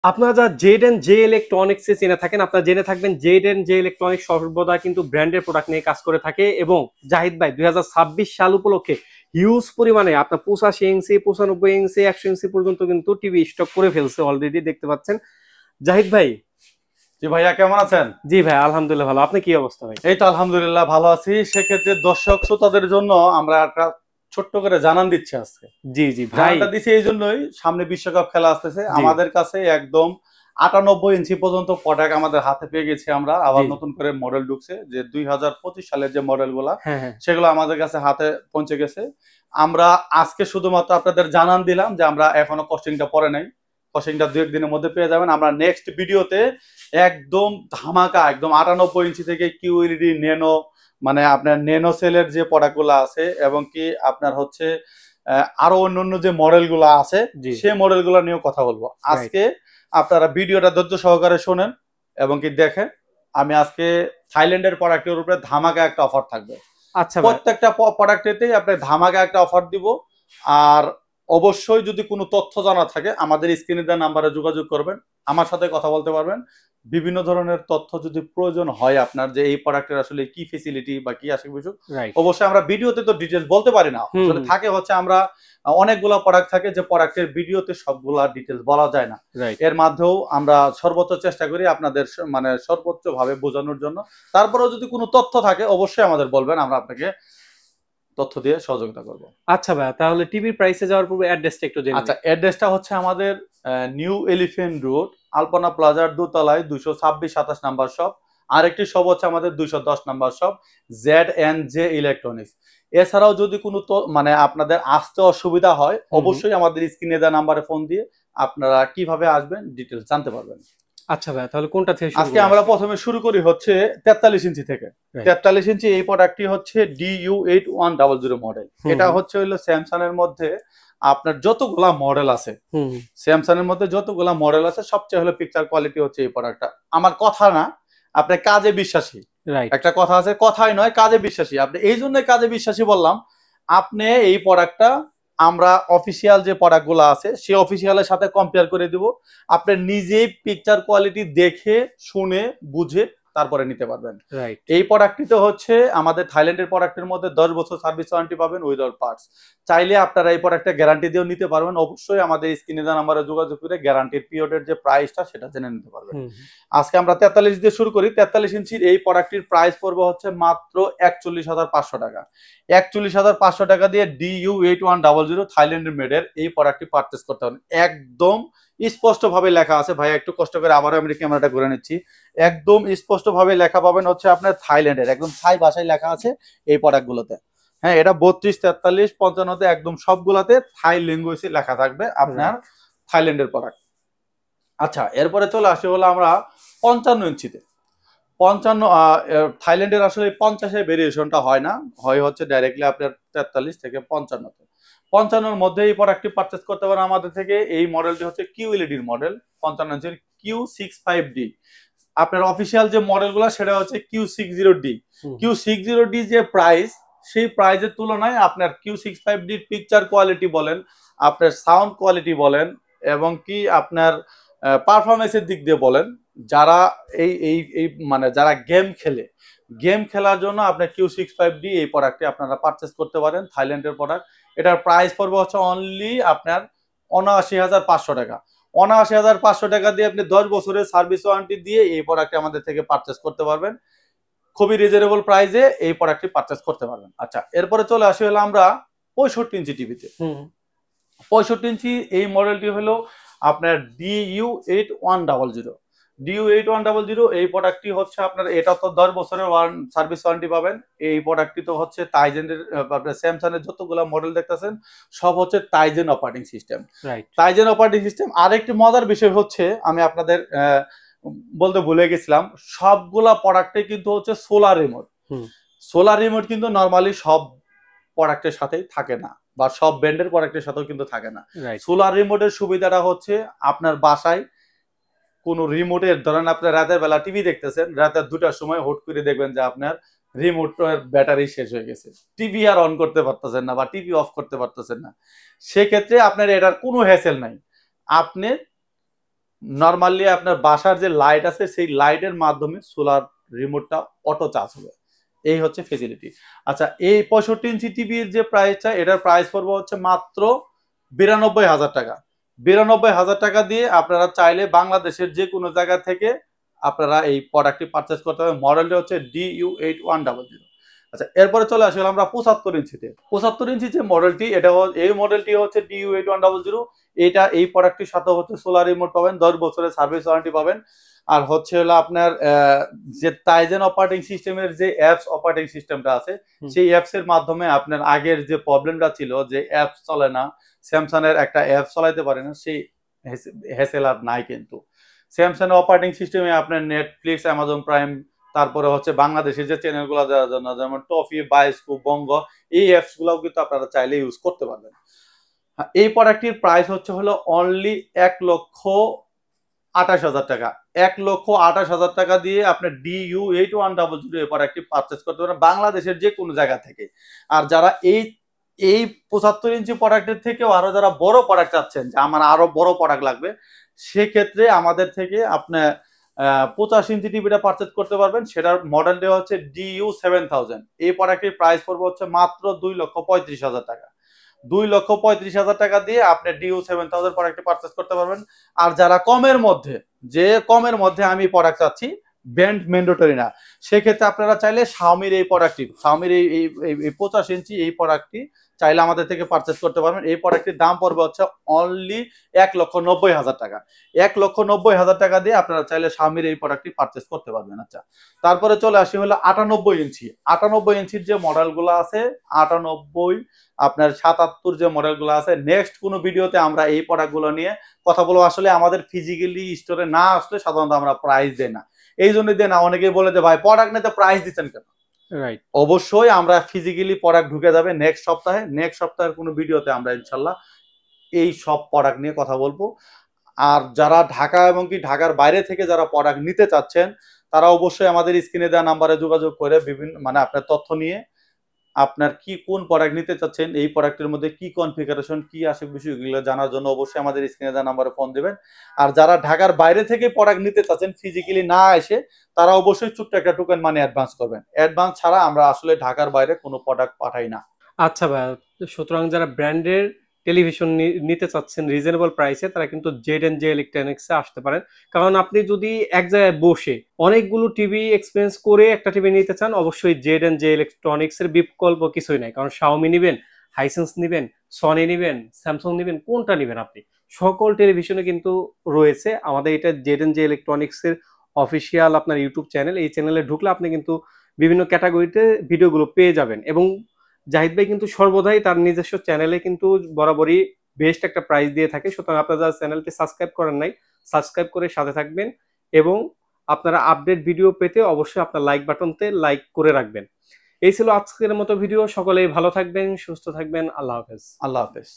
আপনারা যারা Z and J electronics এ চেনে থাকেন, আপনারা জেনে থাকবেন জেড এন্ড জে ইলেকট্রনিক্স সর্বদা কিন্তু ব্র্যান্ডের প্রোডাক্ট নিয়ে কাজ করে থাকে। এবং জাহিদ ভাই 2026 সাল উপলক্ষে হিউজ পরিমাণে আপনার 85 ইঞ্চি, 95 ইঞ্চি, 100 ইঞ্চি পর্যন্ত কিন্তু টিভি স্টক করে ফেলছে, অলরেডি দেখতে পাচ্ছেন। জাহিদ ভাই। জি ভাইয়া, কেমন আছেন? জি ভাই, আলহামদুলিল্লাহ ভালো। আপনি কি অবস্থা ভাই? এই তো আলহামদুলিল্লাহ ভালো আছি। সেক্ষেত্রে দর্শক শ্রোতাদের জন্য আমরা একটা ছোট্ট করে জানান দিচ্ছি আজকে। জি জি ভাই। জানানটা দিচ্ছি এই জন্যই, সামনে বিশ্বকাপ খেলা আসতেছে। জি আমাদের কাছে একদম 98 ইঞ্চি পর্যন্ত প্রোডাক্ট আমাদের হাতে পেয়ে গেছি আমরা। আবার জি জি। নতুন করে মডেল ঢুকছে, যে 2025 সালের যে মডেল গুলা, হ্যাঁ হ্যাঁ। সেগুলো আমাদের কাছে হাতে পৌঁছে গেছে। আমরা আজকে শুধুমাত্র আপনাদের জানান দিলাম যে আমরা এখনো কস্টিংটা পরে নাই। কস্টিংটা 2-1 দিনের মধ্যে পেয়ে যাবেন। আমরা নেক্সট ভিডিওতে একদম ধামাকা, একদম 98 ইঞ্চি থেকে কিউএলইডি নেনো, মানে আপনার নেনো সেলের যে প্রোডাক্টগুলো আছে, এবং কি আপনার হচ্ছে আরো অন্যান্য যে মডেলগুলো আছে, জি সেই মডেলগুলো নিয়েও কথা বলবো রাইট। আজকে। আপনারা ভিডিওটা ধৈর্য সহকারে শোনেন এবং কি দেখেন। আমি আজকে থাইল্যান্ডের প্রোডাক্টের উপরে ধামাকা একটা অফার থাকবে। আচ্ছা ভাই। প্রত্যেকটা প্রোডাক্টেতেই আপনি ধামাকা একটা অফার দিব। আর অবশ্যই যদি কোনো তথ্য জানা থাকে আমাদের স্ক্রিনে দেওয়া নাম্বারে যোগাযোগ করবেন, আমার সাথে কথা বলতে পারবেন। বিভিন্ন ধরনের তথ্য যদি প্রয়োজন হয় আপনার, যে এই প্রোডাক্টের আসলে কি ফেসিলিটি বা কি আসে কিছু, রাইট। অবশ্যই আমরা ভিডিওতে তো ডিটেলস বলতে পারি না। হুম আসলে হুম। থাকে হচ্ছে আমরা অনেকগুলো প্রোডাক্ট থাকে যে প্রোডাক্টের ভিডিওতে সবগুলা ডিটেলস বলা যায় না। রাইট। এর মাধ্যমেও আমরা সর্বোচ্চ চেষ্টা করি আপনাদের মানে সর্বোচ্চ ভাবে বোঝানোর জন্য। তারপরেও যদি কোনো তথ্য থাকে অবশ্যই আমাদের বলবেন, আমরা আপনাকে তথ্য দিয়ে সহযোগিতা করব। আচ্ছা ভাই, তাহলে টিভির প্রাইসে যাওয়ার পূর্বে অ্যাড্রেসটা একটু জেনে আচ্ছা, নিই। অ্যাড্রেসটা হচ্ছে আমাদের নিউ এলিফ্যান্ট রোড, আলপনা প্লাজার দোতলায় 226-27 নাম্বার শপ। আরেকটি শপ হচ্ছে আমাদের 210 number shop, Z N J electronics. এছাড়াও যদি কোনো মানে আপনাদের আসতে অসুবিধা হয়, হুম হুম। অবশ্যই আমাদের স্ক্রিনে দেওয়া নাম্বারে ফোন দিয়ে আপনারা কিভাবে আসবেন ডিটেলস জানতে পারবেন। আচ্ছা ভাই, তাহলে কোনটা থেকে শুরু আজকে করবো আমরা আজকে? প্রথমে শুরু করি হচ্ছে 43 ইঞ্চি থেকে। রাইট। 43 ইঞ্চি এই প্রোডাক্টটি হচ্ছে DU8100 মডেল। হুম এটা হুম। হচ্ছে হলো স্যামসাং এর মধ্যে আপনার যতগুলা মডেল আছে, হুম হুম। স্যামসাং এর মধ্যে যতগুলা মডেল আছে সবচেয়ে হলো পিকচার কোয়ালিটি হচ্ছে এই প্রোডাক্টটা। আমার কথা না, আপনি কাজে বিশ্বাসী। রাইট। একটা কথা আছে, কথাই নয় কাজে বিশ্বাসী। আপনি এই জন্যই কাজে বিশ্বাসী বললাম। আপনি এই প্রোডাক্টটা আমরা অফিসিয়াল যে প্রোডাক্টগুলো আছে সেই অফিসিয়ালের সাথে কম্পেয়ার করে দিব। আপনি নিজেই পিকচার কোয়ালিটি দেখে শুনে বুঝে তারপরে নিতে পারবেন। রাইট। এই প্রোডাক্টটিতে হচ্ছে আমাদের থাইল্যান্ডের প্রোডাক্টের মধ্যে 10 বছর সার্ভিস ওয়ারেন্টি পাবেন উইথ অল পার্টস। চাইলে আপনারা এই প্রোডাক্টটা গ্যারান্টি দিয়েও নিতে পারবেন। অবশ্যই আমাদের স্ক্রিনে দেওয়া নাম্বারে যোগাযোগ করে গ্যারান্টির পিরিয়ডের যে প্রাইসটা সেটা জেনে নিতে পারবেন। হুম। আজকে আমরা 43 দিয়ে শুরু করি। 43 ইঞ্চির এই প্রোডাক্টটির প্রাইস পড়বে হচ্ছে মাত্র 41,500 টাকা। 41,500 টাকা দিয়ে DU8100 থাইল্যান্ডের মেডের এই প্রোডাক্টটি পারচেস করতে পারেন। একদম স্পষ্টভাবে লেখা আছে, ভাই একটু কষ্ট করে আবারও আমি ক্যামেরাটা ঘুরে নিচ্ছি। একদম স্পষ্টভাবে লেখা পাবেন হচ্ছে আপনার থাইল্যান্ডের, একদম থাই ভাষায় লেখা আছে এই প্রোডাক্টগুলোতে। হ্যাঁ, এটা 32, 43, 55 একদম সবগুলাতে থাই ল্যাঙ্গুয়েজে লেখা থাকবে আপনার রাইট। থাইল্যান্ডের প্রোডাক্ট। আচ্ছা, এরপরে চলে আসি হলো আমরা 55 ইঞ্চিতে। 55 থাইল্যান্ডের আসলে 50-এর ভেরিয়েশনটা হয় না, হয় হচ্ছে ডাইরেক্টলি আপনার 43 থেকে 55-তে। 55-র মধ্যে এই প্রোডাক্টটি পারচেস করতে পারেন আমাদের থেকে। এই মডেলটি হচ্ছে কিউএলইডির মডেল, 55 ইঞ্চির Q65D। আপনার অফিসিয়াল যে মডেলগুলো সেটা হচ্ছে Q60D। হুম। Q60D যে প্রাইস, সেই প্রাইসের তুলনায় আপনার Q65D পিকচার কোয়ালিটি বলেন, আপনার সাউন্ড কোয়ালিটি বলেন, এবং কি আপনার পারফরমেন্সের দিক দিয়ে বলেন, যারা এই মানে যারা গেম খেলার জন্য আপনার Q65D এই প্রোডাক্টটি আপনারা পারচেস করতে পারেন। থাইল্যান্ডের প্রোডাক্ট। এটার প্রাইস পড়বে হচ্ছে অনলি আপনার 79,500 টাকা। 79,500 টাকা দিয়ে আপনি 10 বছরের সার্ভিস ওয়ারেন্টি দিয়ে এই প্রোডাক্টটি আমাদের থেকে পারচেস করতে পারবেন। খুবই রিজনেবল প্রাইসে এই প্রোডাক্টটি পারচেস করতে পারবেন। আচ্ছা, এরপরে চলে আসি হলো আমরা 65 ইঞ্চি টিভিতে। হুম। 65 ইঞ্চি এই মডেলটি হলো আপনার DU8100। DU8100 এই প্রোডাক্টটি হচ্ছে আপনার, এটা তো 10 বছরের সার্ভিস ওয়ারেন্টি পাবেন। এই প্রোডাক্টটি তো হচ্ছে তাইজেনের, আপনার স্যামসাং এর যতগুলো মডেল দেখতেছেন সব হচ্ছে Tizen operating system. Right. Tizen operating system. আরেকটি মজার বিষয় হচ্ছে, আমি আপনাদের বলতে ভুলে গেছিলাম, সবগুলা প্রোডাক্টে কিন্তু হচ্ছে সোলার রিমোট। হুম। সোলার রিমোট কিন্তু নরমালি সব প্রোডাক্টের সাথেই থাকে না, বা সব ব্র্যান্ডের প্রোডাক্টের সাথেও কিন্তু থাকে না। রাইট। সোলার রিমোটের সুবিধাটা হচ্ছে আপনার বাসায় কোনো রিমোটের, ধরেন আপনার রাতের বেলা টিভি দেখতেছেন, রাতের 2টার সময় হুট করে দেখবেন যে আপনার রিমোটের ব্যাটারি শেষ হয়ে গেছে, টিভি আর অন করতে পারতেছেন না বা টিভি অফ করতে পারতেছেন না। সেক্ষেত্রে আপনার এটার কোনো হ্যাসেল নাই। আপনি নরমালি আপনার বাসার যে লাইট আছে সেই লাইটের মাধ্যমে সোলার রিমোটটা অটো চার্জ হবে। এই হচ্ছে ফেসিলিটি। আচ্ছা, এই 65 ইঞ্চি টিভির যে প্রাইসটা, এটার প্রাইস পড়বে হচ্ছে মাত্র 92,000 টাকা। 92,000 টাকা দিয়ে আপনারা চাইলে বাংলাদেশের যে কোনো জায়গা থেকে আপনারা এই প্রোডাক্টটি পারচেস করতে পারবেন। মডেলটা হচ্ছে DU8100। আচ্ছা, এরপরে চলে আসলে আমরা 75 ইঞ্চিতে। 75 ইঞ্চি যে মডেলটি, এই মডেলটি হচ্ছে DU8100। এই প্রোডাক্টটির সাথে হচ্ছে সোলার রিমোট পাবেন, 10 বছরের সার্ভিস ওয়ারেন্টি পাবেন। আর হচ্ছে হলো আপনার যে টাইজেন অপারেটিং সিস্টেমের যে অ্যাপস অপারেটিং সিস্টেমটা আছে, সেই অ্যাপস এর মাধ্যমে আপনার আগের যে প্রবলেমটা ছিল যে অ্যাপস চলে না, স্যামসাং এর একটা অ্যাপ চালাতে পারে না, সেই হ্যাসেল আর নাই। কিন্তু স্যামসাং অপারেটিং সিস্টেমে আপনার নেটফ্লিক্স, অ্যামাজন প্রাইম, তারপরে হচ্ছে বাংলাদেশের যে চ্যানেলগুলো দেওয়ার জন্য যেমন টফি, বায়োস্কোপ, বঙ্গ, এই অ্যাপস গুলাও কিন্তু আপনারা চাইলে ইউজ করতে পারবেন। এই প্রোডাক্টটির প্রাইস হচ্ছে হলো অনলি 1,28,000 টাকা। 1,28,000 টাকা দিয়ে আপনি DU8100 এই প্রোডাক্টটি পারচেস করতে পারেন বাংলাদেশের যে কোনো জায়গা থেকে। আর যারা এই এই 75 ইঞ্চি প্রোডাক্টের থেকেও আরো যারা বড় প্রোডাক্ট চাচ্ছেন যে আমার আরো বড় প্রোডাক্ট লাগবে, সেক্ষেত্রে আমাদের থেকে আপনি 85 ইঞ্চি টিভিটা পারচেস করতে পারবেন। সেটার মডেলটা হচ্ছে DU7000। এই প্রোডাক্টের প্রাইস পড়বে হচ্ছে মাত্র 2,35,000 টাকা। 2,35,000 টাকা দিয়ে আপনি DU7000 প্রোডাক্টটি পারচেস করতে পারবেন। আর যারা কমের মধ্যে আমি প্রোডাক্ট চাচ্ছি, ব্র্যান্ড ম্যান্ডেটরি না, সেক্ষেত্রে আপনারা চাইলে শাওমির এই 85 ইঞ্চি এই প্রোডাক্টটি চাইলে আমাদের থেকে পারচেস করতে পারবেন। এই প্রোডাক্টটির দাম পড়বে হচ্ছে অনলি 1,90,000 টাকা। 1,90,000 টাকা দিয়ে আপনারা চাইলে শাওমির এই প্রোডাক্টটি পারচেস করতে পারবেন। আচ্ছা, তারপরে চলে আসি হলো 98 ইঞ্চি। 98 ইঞ্চির যে মডেলগুলো আছে, 98, আপনার 77 যে মডেলগুলো আছে, নেক্সট কোনো ভিডিওতে আমরা এই প্রোডাক্টগুলো নিয়ে কথা বলবো। আসলে আমাদের ফিজিক্যালি স্টোরে না আসলে সাধারণত আমরা প্রাইস দেই না, এই জন্যই দেয় না। অনেকেই বলে যে ভাই প্রোডাক্ট নিতে প্রাইস দিচ্ছেন কেন? রাইট। অবশ্যই আমরা ফিজিক্যালি প্রোডাক্ট ঢুকে যাবে নেক্সট সপ্তাহের কোনো ভিডিওতে আমরা ইনশাল্লাহ এই সব প্রোডাক্ট নিয়ে কথা বলবো। আর যারা ঢাকা এবং কি ঢাকার বাইরে থেকে যারা প্রোডাক্ট নিতে চাচ্ছেন, তারা অবশ্যই আমাদের স্ক্রিনে দেওয়া নাম্বারে যোগাযোগ করে বিভিন্ন আপনার তথ্য নিয়ে আপনার কোন প্রোডাক্ট নিতে চাচ্ছেন, এই প্রোডাক্টের মধ্যে কি কনফিগারেশন কি আসে, বিষয়গুলো জানার জন্য অবশ্যই আমাদের স্ক্রিনে দেওয়া নাম্বারে ফোন দিবেন। আর যারা ঢাকার বাইরে থেকে প্রোডাক্ট নিতে চাচ্ছেন ফিজিক্যালি না এসে, তারা অবশ্যই ছোট্ট একটা টোকেন মানি অ্যাডভান্স করবেন। অ্যাডভান্স ছাড়া আমরা আসলে ঢাকার বাইরে কোনো প্রোডাক্ট পাঠাই না। আচ্ছা ভাই, সুতরাং যারা ব্র্যান্ডের টেলিভিশন নিতে চাচ্ছেন রিজনেবল প্রাইসে, তারা কিন্তু জেড ইলেকট্রনিক্সে আসতে পারেন। কারণ আপনি যদি এক জায়গায় বসে অনেকগুলো টিভি এক্সপেরিয়েন্স করে একটা টিভি নিতে চান, অবশ্যই জেড ইলেকট্রনিক্স এর বিকল্প কিছুই নাই। কারণ শাওমি নিবেন, হাইসেন্স নিবেন, সনি নিবেন, স্যামসাং নিবেন, কোনটা নিবেন আপনি? সকল টেলিভিশনে কিন্তু রয়েছে আমাদের এটা জেড ইলেকট্রনিক্স এর অফিসিয়াল আপনার ইউটিউব চ্যানেল। এই চ্যানেলে ঢুকলে আপনি কিন্তু বিভিন্ন ক্যাটাগরিতে ভিডিওগুলো পেয়ে যাবেন। এবং জাহিদ ভাই কিন্তু সর্বদাই তার নিজস্ব চ্যানেলে কিন্তু বরাবরই বেস্ট একটা প্রাইস দিয়ে থাকে। সুতরাং আপনারা যারা চ্যানেলটি সাবস্ক্রাইব করেন নাই, সাবস্ক্রাইব করে সাথে থাকবেন এবং আপনারা আপডেট ভিডিও পেতে অবশ্যই আপনার লাইক বাটনতে লাইক করে রাখবেন। এই ছিল আজকের মতো ভিডিও। সকলেই ভালো থাকবেন, সুস্থ থাকবেন। আল্লাহ হাফেজ। আল্লাহ হাফেজ।